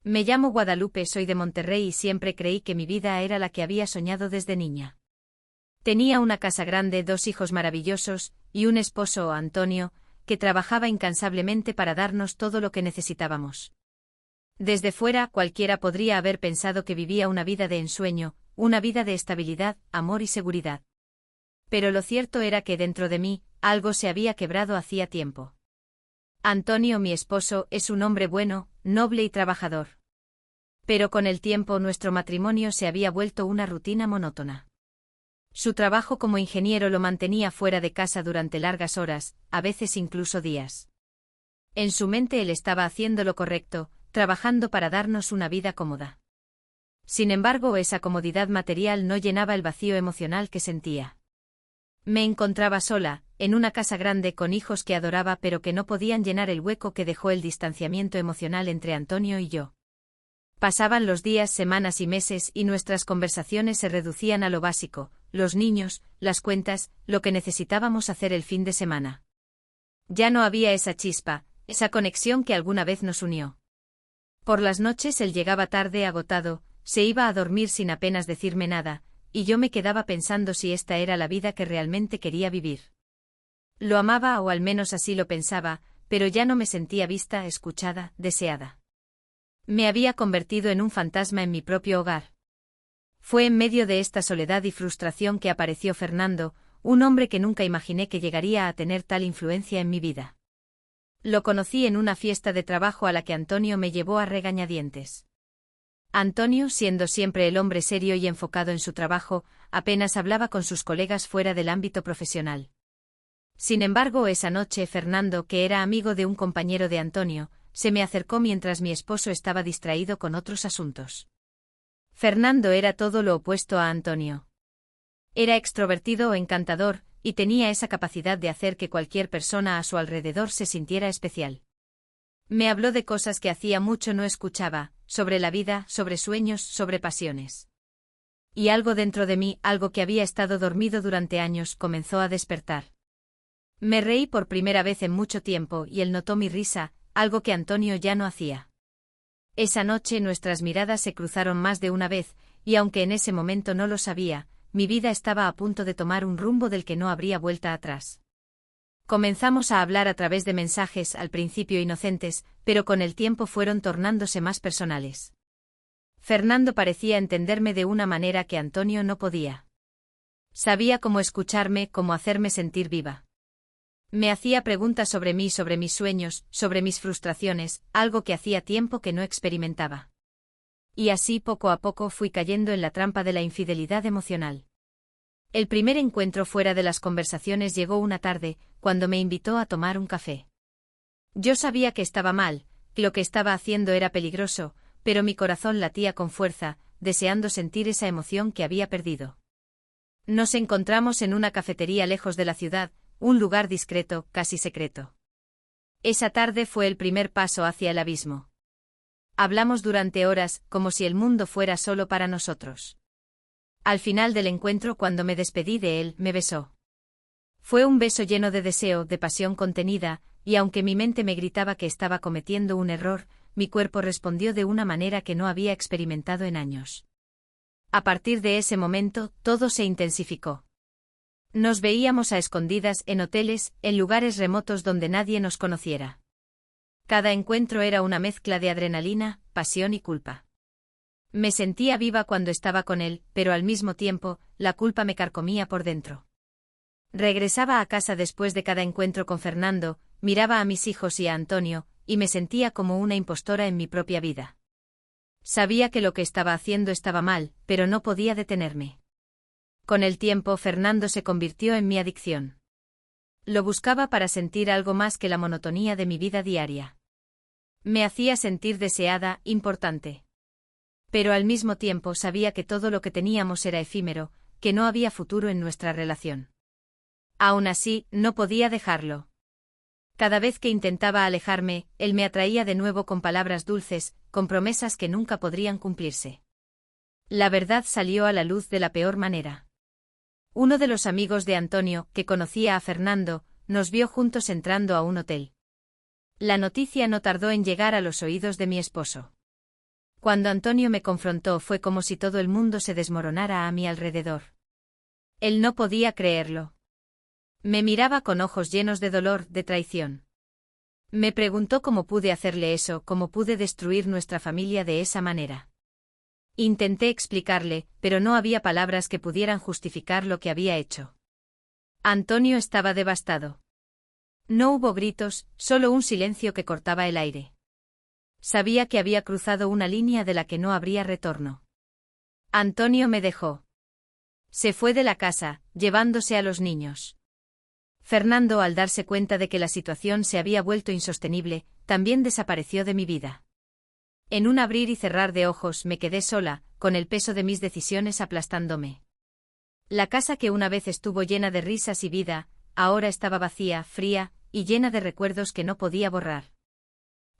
Me llamo Guadalupe, soy de Monterrey y siempre creí que mi vida era la que había soñado desde niña. Tenía una casa grande, 2 hijos maravillosos, y un esposo, Antonio, que trabajaba incansablemente para darnos todo lo que necesitábamos. Desde fuera, cualquiera podría haber pensado que vivía una vida de ensueño, una vida de estabilidad, amor y seguridad. Pero lo cierto era que dentro de mí, algo se había quebrado hacía tiempo. Antonio, mi esposo, es un hombre bueno, noble y trabajador. Pero con el tiempo nuestro matrimonio se había vuelto una rutina monótona. Su trabajo como ingeniero lo mantenía fuera de casa durante largas horas, a veces incluso días. En su mente él estaba haciendo lo correcto, trabajando para darnos una vida cómoda. Sin embargo, esa comodidad material no llenaba el vacío emocional que sentía. Me encontraba sola, en una casa grande con hijos que adoraba pero que no podían llenar el hueco que dejó el distanciamiento emocional entre Antonio y yo. Pasaban los días, semanas y meses y nuestras conversaciones se reducían a lo básico, los niños, las cuentas, lo que necesitábamos hacer el fin de semana. Ya no había esa chispa, esa conexión que alguna vez nos unió. Por las noches él llegaba tarde, agotado, se iba a dormir sin apenas decirme nada, y yo me quedaba pensando si esta era la vida que realmente quería vivir. Lo amaba, o al menos así lo pensaba, pero ya no me sentía vista, escuchada, deseada. Me había convertido en un fantasma en mi propio hogar. Fue en medio de esta soledad y frustración que apareció Fernando, un hombre que nunca imaginé que llegaría a tener tal influencia en mi vida. Lo conocí en una fiesta de trabajo a la que Antonio me llevó a regañadientes. Antonio, siendo siempre el hombre serio y enfocado en su trabajo, apenas hablaba con sus colegas fuera del ámbito profesional. Sin embargo, esa noche Fernando, que era amigo de un compañero de Antonio, se me acercó mientras mi esposo estaba distraído con otros asuntos. Fernando era todo lo opuesto a Antonio. Era extrovertido o encantador, y tenía esa capacidad de hacer que cualquier persona a su alrededor se sintiera especial. Me habló de cosas que hacía mucho no escuchaba, sobre la vida, sobre sueños, sobre pasiones. Y algo dentro de mí, algo que había estado dormido durante años, comenzó a despertar. Me reí por primera vez en mucho tiempo y él notó mi risa, algo que Antonio ya no hacía. Esa noche nuestras miradas se cruzaron más de una vez, y aunque en ese momento no lo sabía, mi vida estaba a punto de tomar un rumbo del que no habría vuelta atrás. Comenzamos a hablar a través de mensajes, al principio inocentes, pero con el tiempo fueron tornándose más personales. Fernando parecía entenderme de una manera que Antonio no podía. Sabía cómo escucharme, cómo hacerme sentir viva. Me hacía preguntas sobre mí, sobre mis sueños, sobre mis frustraciones, algo que hacía tiempo que no experimentaba. Y así poco a poco fui cayendo en la trampa de la infidelidad emocional. El primer encuentro fuera de las conversaciones llegó una tarde, cuando me invitó a tomar un café. Yo sabía que estaba mal, que lo que estaba haciendo era peligroso, pero mi corazón latía con fuerza, deseando sentir esa emoción que había perdido. Nos encontramos en una cafetería lejos de la ciudad, un lugar discreto, casi secreto. Esa tarde fue el primer paso hacia el abismo. Hablamos durante horas, como si el mundo fuera solo para nosotros. Al final del encuentro, cuando me despedí de él, me besó. Fue un beso lleno de deseo, de pasión contenida, y aunque mi mente me gritaba que estaba cometiendo un error, mi cuerpo respondió de una manera que no había experimentado en años. A partir de ese momento, todo se intensificó. Nos veíamos a escondidas en hoteles, en lugares remotos donde nadie nos conociera. Cada encuentro era una mezcla de adrenalina, pasión y culpa. Me sentía viva cuando estaba con él, pero al mismo tiempo, la culpa me carcomía por dentro. Regresaba a casa después de cada encuentro con Fernando, miraba a mis hijos y a Antonio, y me sentía como una impostora en mi propia vida. Sabía que lo que estaba haciendo estaba mal, pero no podía detenerme. Con el tiempo, Fernando se convirtió en mi adicción. Lo buscaba para sentir algo más que la monotonía de mi vida diaria. Me hacía sentir deseada, importante. Pero al mismo tiempo sabía que todo lo que teníamos era efímero, que no había futuro en nuestra relación. Aún así, no podía dejarlo. Cada vez que intentaba alejarme, él me atraía de nuevo con palabras dulces, con promesas que nunca podrían cumplirse. La verdad salió a la luz de la peor manera. Uno de los amigos de Antonio, que conocía a Fernando, nos vio juntos entrando a un hotel. La noticia no tardó en llegar a los oídos de mi esposo. Cuando Antonio me confrontó fue como si todo el mundo se desmoronara a mi alrededor. Él no podía creerlo. Me miraba con ojos llenos de dolor, de traición. Me preguntó cómo pude hacerle eso, cómo pude destruir nuestra familia de esa manera. Intenté explicarle, pero no había palabras que pudieran justificar lo que había hecho. Antonio estaba devastado. No hubo gritos, solo un silencio que cortaba el aire. Sabía que había cruzado una línea de la que no habría retorno. Antonio me dejó. Se fue de la casa, llevándose a los niños. Fernando, al darse cuenta de que la situación se había vuelto insostenible, también desapareció de mi vida. En un abrir y cerrar de ojos me quedé sola, con el peso de mis decisiones aplastándome. La casa que una vez estuvo llena de risas y vida, ahora estaba vacía, fría, y llena de recuerdos que no podía borrar.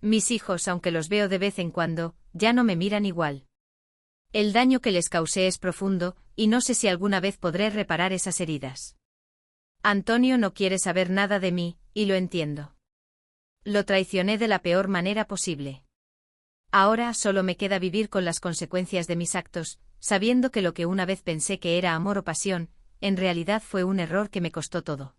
Mis hijos, aunque los veo de vez en cuando, ya no me miran igual. El daño que les causé es profundo, y no sé si alguna vez podré reparar esas heridas. Antonio no quiere saber nada de mí, y lo entiendo. Lo traicioné de la peor manera posible. Ahora solo me queda vivir con las consecuencias de mis actos, sabiendo que lo que una vez pensé que era amor o pasión, en realidad fue un error que me costó todo.